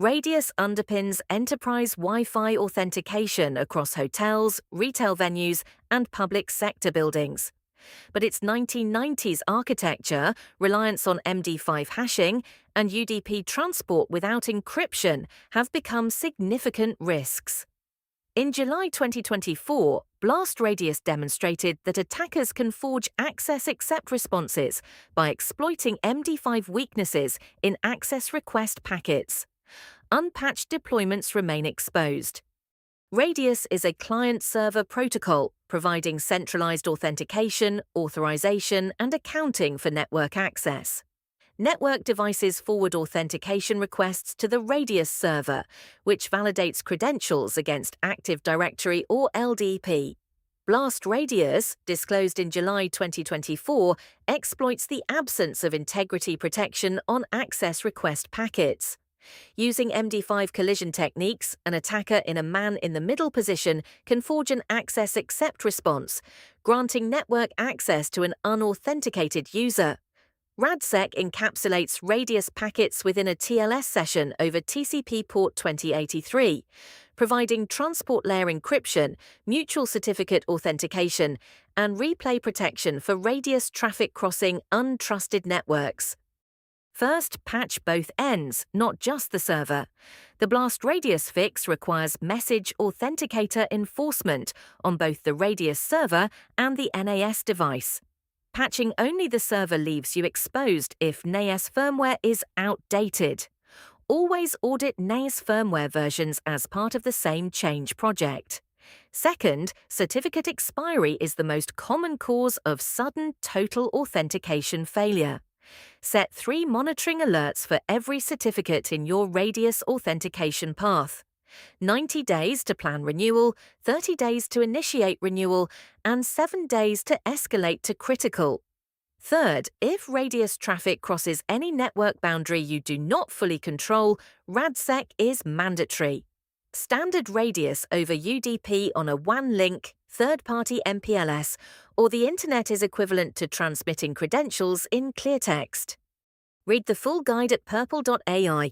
Radius underpins enterprise Wi-Fi authentication across hotels, retail venues, and public sector buildings. But its 1990s architecture, reliance on MD5 hashing, and UDP transport without encryption have become significant risks. In July 2024, Blast Radius demonstrated that attackers can forge access accept responses by exploiting MD5 weaknesses in access request packets. Unpatched deployments remain exposed. Radius is a client-server protocol providing centralized authentication, authorization, and accounting for network access. Network devices forward authentication requests to the Radius server, which validates credentials against Active Directory or LDP. Blast Radius, disclosed in July 2024, exploits the absence of integrity protection on access request packets. Using MD5 collision techniques, an attacker in a man-in-the-middle position can forge an access accept response, granting network access to an unauthenticated user. RadSec encapsulates Radius packets within a TLS session over TCP port 2083, providing transport layer encryption, mutual certificate authentication, and replay protection for Radius traffic crossing untrusted networks. First, patch both ends, not just the server. The Blast Radius fix requires message authenticator enforcement on both the Radius server and the NAS device. Patching only the server leaves you exposed if NAS firmware is outdated. Always audit NAS firmware versions as part of the same change project. Second, certificate expiry is the most common cause of sudden total authentication failure. Set 3 monitoring alerts for every certificate in your Radius authentication path. 90 days to plan renewal, 30 days to initiate renewal, and 7 days to escalate to critical. Third, if Radius traffic crosses any network boundary you do not fully control, RadSec is mandatory. Standard Radius over UDP on a WAN link, third-party MPLS, or the Internet is equivalent to transmitting credentials in clear text. Read the full guide at purple.ai.